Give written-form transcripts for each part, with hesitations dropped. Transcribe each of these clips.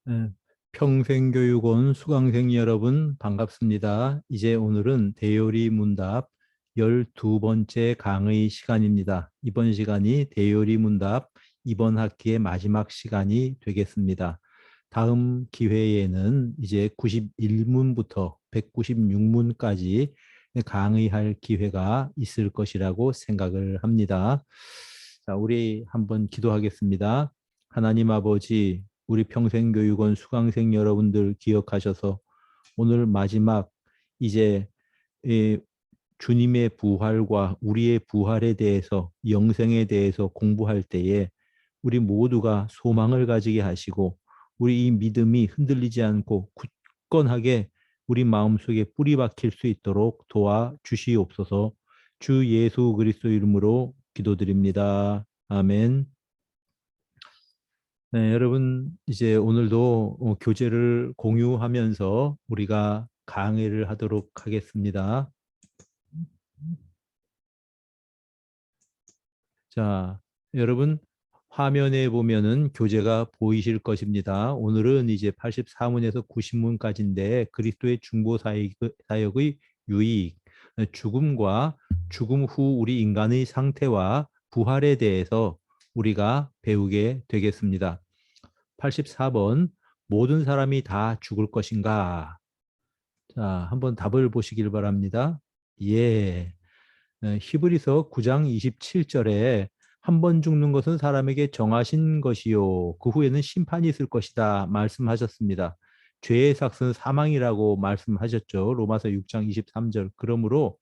네, 평생교육원 수강생 여러분 반갑습니다. 이제 오늘은 대요리 문답 12번째 강의 시간입니다. 이번 시간이 대요리 문답 이번 학기의 마지막 시간이 되겠습니다. 다음 기회에는 이제 91문부터 196문까지 강의할 기회가 있을 것이라고 생각을 합니다. 자, 우리 한번 기도하겠습니다. 하나님 아버지, 우리 평생교육원 수강생 여러분들 기억하셔서 오늘 마지막 이제 이 주님의 부활과 우리의 부활에 대해서 영생에 대해서 공부할 때에 우리 모두가 소망을 가지게 하시고 우리 이 믿음이 흔들리지 않고 굳건하게 우리 마음속에 뿌리 박힐 수 있도록 도와 주시옵소서. 주 예수 그리스도 이름으로 기도드립니다. 아멘. 네, 여러분 이제 오늘도 교재를 공유하면서 우리가 강의를 하도록 하겠습니다. 자, 여러분 화면에 보면은 교재가 보이실 것입니다. 오늘은 이제 84문에서 90문까지인데 그리스도의 중보 사역의 유익, 죽음과 죽음 후 우리 인간의 상태와 부활에 대해서 우리가 배우게 되겠습니다. 84번 모든 사람이 다 죽을 것인가? 자, 한번 답을 보시길 바랍니다. 예. 히브리서 9장 27절에 한 번 죽는 것은 사람에게 정하신 것이요. 그 후에는 심판이 있을 것이다. 말씀하셨습니다. 죄의 삭은 사망이라고 말씀하셨죠. 로마서 6장 23절. 그러므로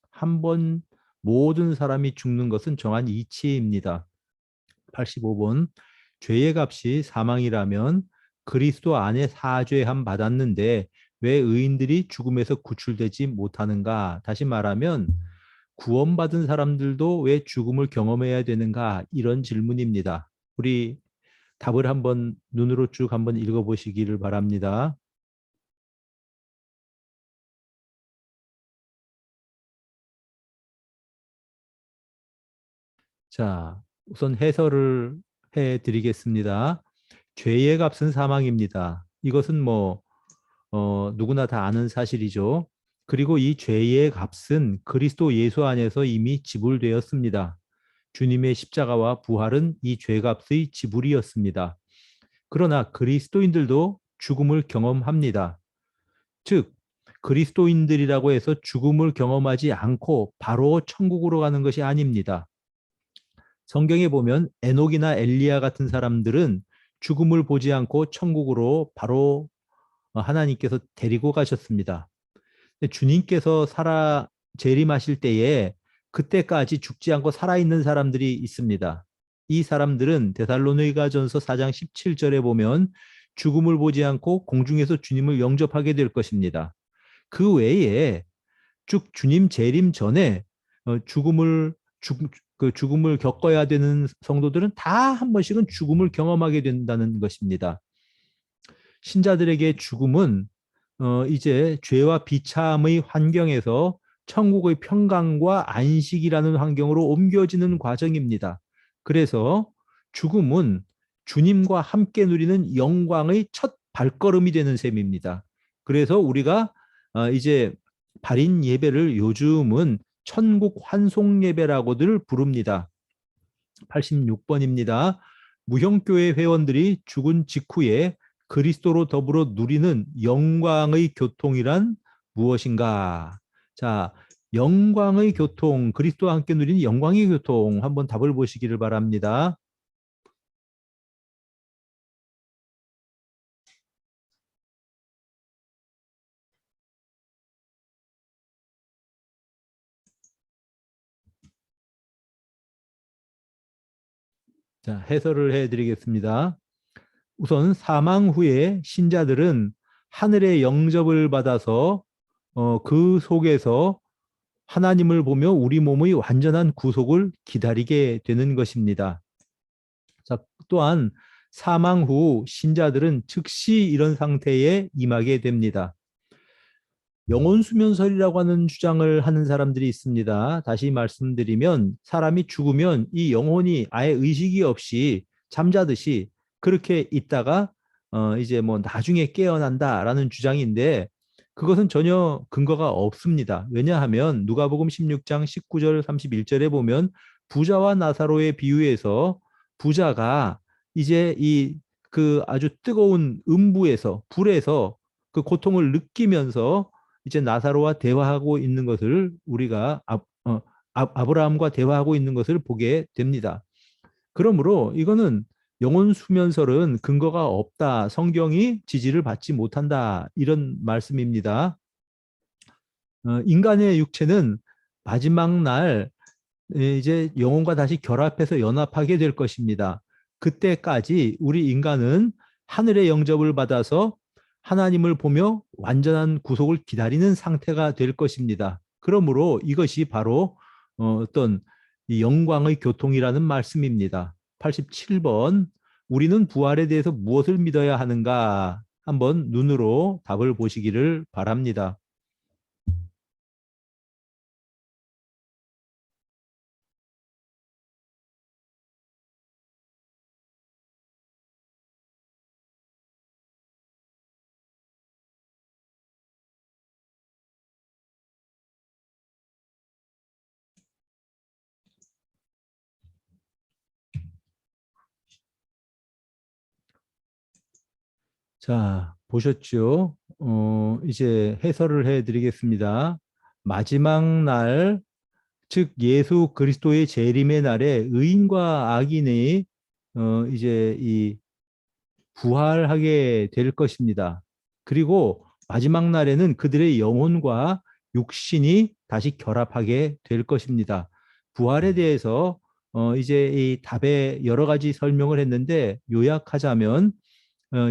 한 번 모든 사람이 죽는 것은 정한 이치입니다. 85번 죄의 값이 사망이라면 그리스도 안에 사죄함 받았는데 왜 의인들이 죽음에서 구출되지 못하는가? 다시 말하면 구원받은 사람들도 왜 죽음을 경험해야 되는가? 이런 질문입니다. 우리 답을 한번 눈으로 쭉 한번 읽어보시기를 바랍니다. 자, 우선 해설을 해드리겠습니다. 죄의 값은 사망입니다. 이것은 누구나 다 아는 사실이죠. 그리고 이 죄의 값은 그리스도 예수 안에서 이미 지불되었습니다. 주님의 십자가와 부활은 이 죄값의 지불이었습니다. 그러나 그리스도인들도 죽음을 경험합니다. 즉, 그리스도인들이라고 해서 죽음을 경험하지 않고 바로 천국으로 가는 것이 아닙니다. 성경에 보면 에녹이나 엘리야 같은 사람들은 죽음을 보지 않고 천국으로 바로 하나님께서 데리고 가셨습니다. 주님께서 재림하실 때에 그때까지 죽지 않고 살아있는 사람들이 있습니다. 이 사람들은 데살로니가전서 4장 17절에 보면 죽음을 보지 않고 공중에서 주님을 영접하게 될 것입니다. 그 외에 쭉 주님 재림 전에 죽음을 죽음을 겪어야 되는 성도들은 다 한 번씩은 죽음을 경험하게 된다는 것입니다. 신자들에게 죽음은 이제 죄와 비참의 환경에서 천국의 평강과 안식이라는 환경으로 옮겨지는 과정입니다. 그래서 죽음은 주님과 함께 누리는 영광의 첫 발걸음이 되는 셈입니다. 그래서 우리가 이제 발인 예배를 요즘은 천국 환송 예배라고들 부릅니다. 86번입니다. 무형교회 회원들이 죽은 직후에 그리스도로 더불어 누리는 영광의 교통이란 무엇인가? 자, 영광의 교통, 그리스도와 함께 누리는 영광의 교통 한번 답을 보시기를 바랍니다. 자, 해설을 해드리겠습니다. 우선 사망 후에 신자들은 하늘의 영접을 받아서 그 속에서 하나님을 보며 우리 몸의 완전한 구속을 기다리게 되는 것입니다. 자, 또한 사망 후 신자들은 즉시 이런 상태에 임하게 됩니다. 영혼수면설이라고 하는 주장을 하는 사람들이 있습니다. 다시 말씀드리면 사람이 죽으면 이 영혼이 아예 의식이 없이 잠자듯이 그렇게 있다가 이제 뭐 나중에 깨어난다라는 주장인데 그것은 전혀 근거가 없습니다. 왜냐하면 누가복음 16장 19절 31절에 보면 부자와 나사로의 비유에서 부자가 이제 이 그 아주 뜨거운 음부에서 불에서 그 고통을 느끼면서 이제 나사로와 대화하고 있는 것을 우리가 아브라함과 대화하고 있는 것을 보게 됩니다. 그러므로 이거는 영혼 수면설은 근거가 없다. 성경이 지지를 받지 못한다. 이런 말씀입니다. 인간의 육체는 마지막 날 이제 영혼과 다시 결합해서 연합하게 될 것입니다. 그때까지 우리 인간은 하늘의 영접을 받아서 하나님을 보며 완전한 구속을 기다리는 상태가 될 것입니다. 그러므로 이것이 바로 어떤 이 영광의 교통이라는 말씀입니다. 87번 우리는 부활에 대해서 무엇을 믿어야 하는가? 한번 눈으로 답을 보시기를 바랍니다. 자, 보셨죠? 이제 해설을 해 드리겠습니다. 마지막 날, 즉 예수 그리스도의 재림의 날에 의인과 악인이 이제 이 부활하게 될 것입니다. 그리고 마지막 날에는 그들의 영혼과 육신이 다시 결합하게 될 것입니다. 부활에 대해서 이제 이 답에 여러 가지 설명을 했는데 요약하자면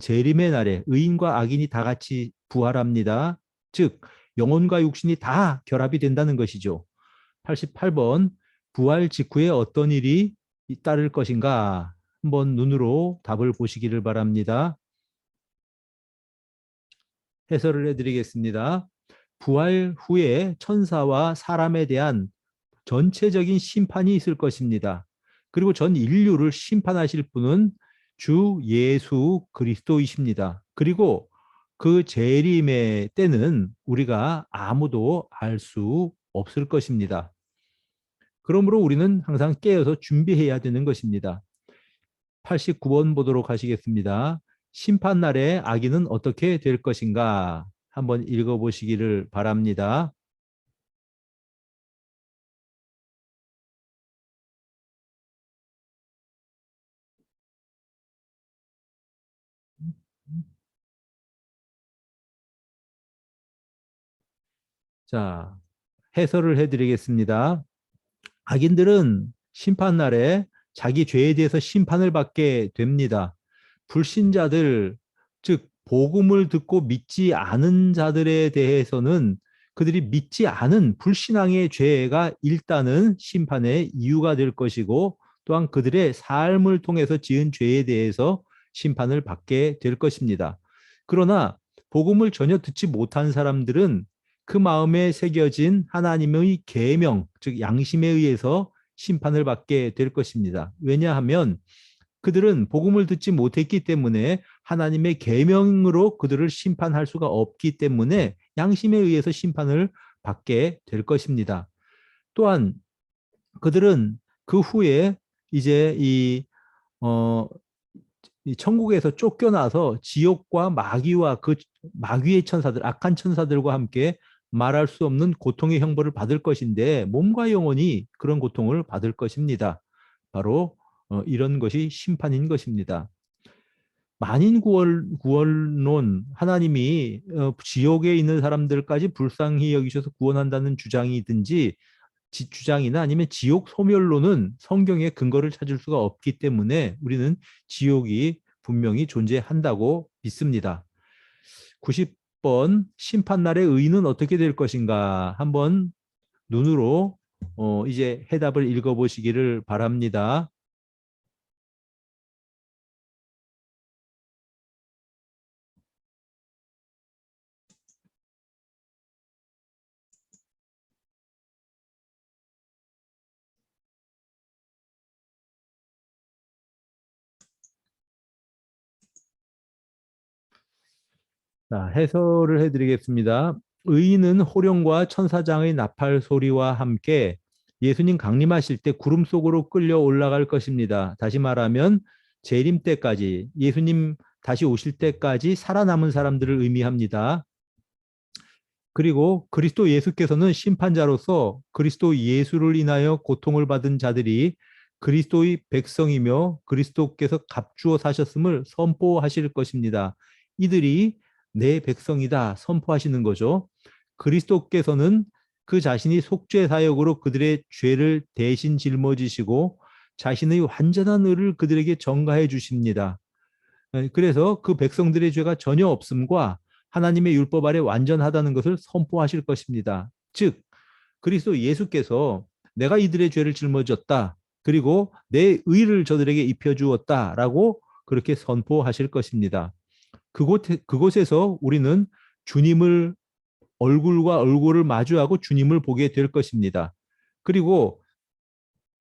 재림의 날에 의인과 악인이 다 같이 부활합니다. 즉 영혼과 육신이 다 결합이 된다는 것이죠. 88번 부활 직후에 어떤 일이 따를 것인가? 한번 눈으로 답을 보시기를 바랍니다. 해설을 해드리겠습니다. 부활 후에 천사와 사람에 대한 전체적인 심판이 있을 것입니다. 그리고 전 인류를 심판하실 분은 주 예수 그리스도이십니다. 그리고 그 재림의 때는 우리가 아무도 알 수 없을 것입니다. 그러므로 우리는 항상 깨어서 준비해야 되는 것입니다. 89번 보도록 하시겠습니다. 심판날에 악인은 어떻게 될 것인가? 한번 읽어보시기를 바랍니다. 자, 해설을 해드리겠습니다. 악인들은 심판날에 자기 죄에 대해서 심판을 받게 됩니다. 불신자들, 즉 복음을 듣고 믿지 않은 자들에 대해서는 그들이 믿지 않은 불신앙의 죄가 일단은 심판의 이유가 될 것이고 또한 그들의 삶을 통해서 지은 죄에 대해서 심판을 받게 될 것입니다. 그러나 복음을 전혀 듣지 못한 사람들은 그 마음에 새겨진 하나님의 계명, 즉 양심에 의해서 심판을 받게 될 것입니다. 왜냐하면 그들은 복음을 듣지 못했기 때문에 하나님의 계명으로 그들을 심판할 수가 없기 때문에 양심에 의해서 심판을 받게 될 것입니다. 또한 그들은 그 후에 이제 어, 이 천국에서 쫓겨나서 지옥과 마귀와 그 마귀의 천사들, 악한 천사들과 함께 말할 수 없는 고통의 형벌을 받을 것인데 몸과 영혼이 그런 고통을 받을 것입니다. 바로 이런 것이 심판인 것입니다. 만인 구원론 하나님이 지옥에 있는 사람들까지 불쌍히 여기셔서 구원한다는 주장이든지 주장이나 아니면 지옥 소멸론은 성경에 근거를 찾을 수가 없기 때문에 우리는 지옥이 분명히 존재한다고 믿습니다. 90번 심판날의 의는 어떻게 될 것인가 한번 눈으로 이제 해답을 읽어보시기를 바랍니다. 자, 해설을 해드리겠습니다. 의인은 호령과 천사장의 나팔 소리와 함께 예수님 강림하실 때 구름 속으로 끌려 올라갈 것입니다. 다시 말하면 재림 때까지, 예수님 다시 오실 때까지 살아남은 사람들을 의미합니다. 그리고 그리스도 예수께서는 심판자로서 그리스도 예수를 인하여 고통을 받은 자들이 그리스도의 백성이며 그리스도께서 값주어 사셨음을 선포하실 것입니다. 이들이 내 백성이다 선포하시는 거죠. 그리스도께서는 그 자신이 속죄 사역으로 그들의 죄를 대신 짊어지시고 자신의 완전한 의를 그들에게 전가해 주십니다. 그래서 그 백성들의 죄가 전혀 없음과 하나님의 율법 아래 완전하다는 것을 선포하실 것입니다. 즉 그리스도 예수께서 내가 이들의 죄를 짊어졌다. 그리고 내 의를 저들에게 입혀주었다라고 그렇게 선포하실 것입니다. 그곳에서 우리는 주님을 얼굴과 얼굴을 마주하고 주님을 보게 될 것입니다. 그리고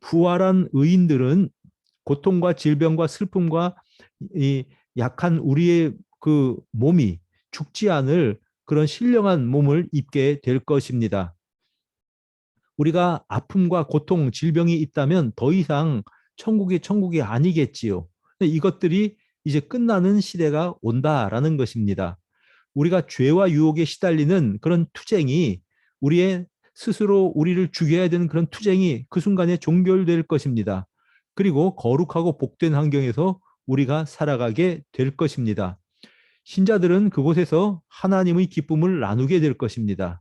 부활한 의인들은 고통과 질병과 슬픔과 이 약한 우리의 그 몸이 죽지 않을 그런 신령한 몸을 입게 될 것입니다. 우리가 아픔과 고통, 질병이 있다면 더 이상 천국이 아니겠지요. 이것들이 이제 끝나는 시대가 온다라는 것입니다. 우리가 죄와 유혹에 시달리는 그런 투쟁이 우리의 스스로 우리를 죽여야 되는 그런 투쟁이 그 순간에 종결될 것입니다. 그리고 거룩하고 복된 환경에서 우리가 살아가게 될 것입니다. 신자들은 그곳에서 하나님의 기쁨을 나누게 될 것입니다.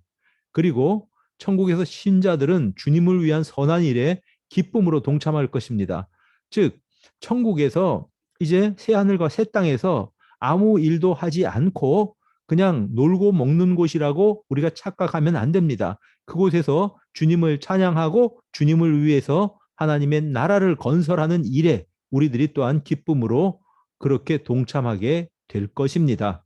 그리고 천국에서 신자들은 주님을 위한 선한 일에 기쁨으로 동참할 것입니다. 즉, 천국에서 이제 새 하늘과 새 땅에서 아무 일도 하지 않고 그냥 놀고 먹는 곳이라고 우리가 착각하면 안 됩니다. 그곳에서 주님을 찬양하고 주님을 위해서 하나님의 나라를 건설하는 일에 우리들이 또한 기쁨으로 그렇게 동참하게 될 것입니다.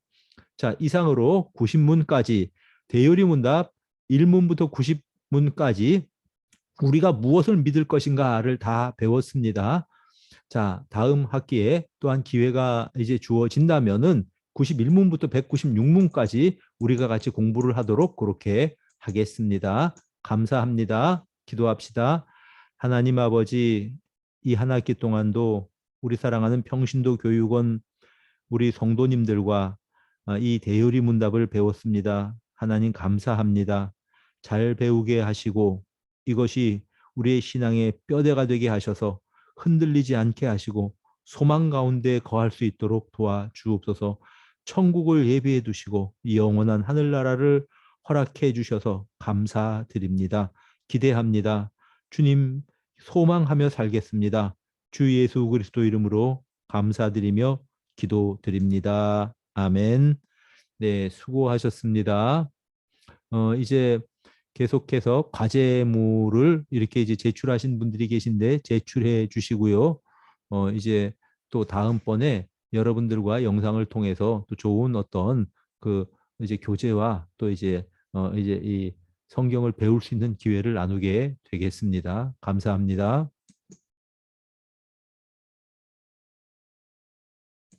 자, 이상으로 90문까지 대요리 문답 1문부터 90문까지 우리가 무엇을 믿을 것인가를 다 배웠습니다. 자, 다음 학기에 또한 기회가 이제 주어진다면은 91문부터 196문까지 우리가 같이 공부를 하도록 그렇게 하겠습니다. 감사합니다. 기도합시다. 하나님 아버지, 이 한 학기 동안도 우리 사랑하는 평신도 교육원 우리 성도님들과 이 대요리 문답을 배웠습니다. 하나님 감사합니다. 잘 배우게 하시고 이것이 우리의 신앙의 뼈대가 되게 하셔서 흔들리지 않게 하시고 소망 가운데 거할 수 있도록 도와주옵소서. 천국을 예비해 두시고 영원한 하늘나라를 허락해 주셔서 감사드립니다. 기대합니다. 주님 소망하며 살겠습니다. 주 예수 그리스도 이름으로 감사드리며 기도드립니다. 아멘. 네, 수고하셨습니다. 이제 계속해서 과제물을 이렇게 이제 제출하신 분들이 계신데 제출해 주시고요. 이제 또 다음번에 여러분들과 영상을 통해서 또 좋은 어떤 그 이제 교재와 또 이제 이 성경을 배울 수 있는 기회를 나누게 되겠습니다. 감사합니다.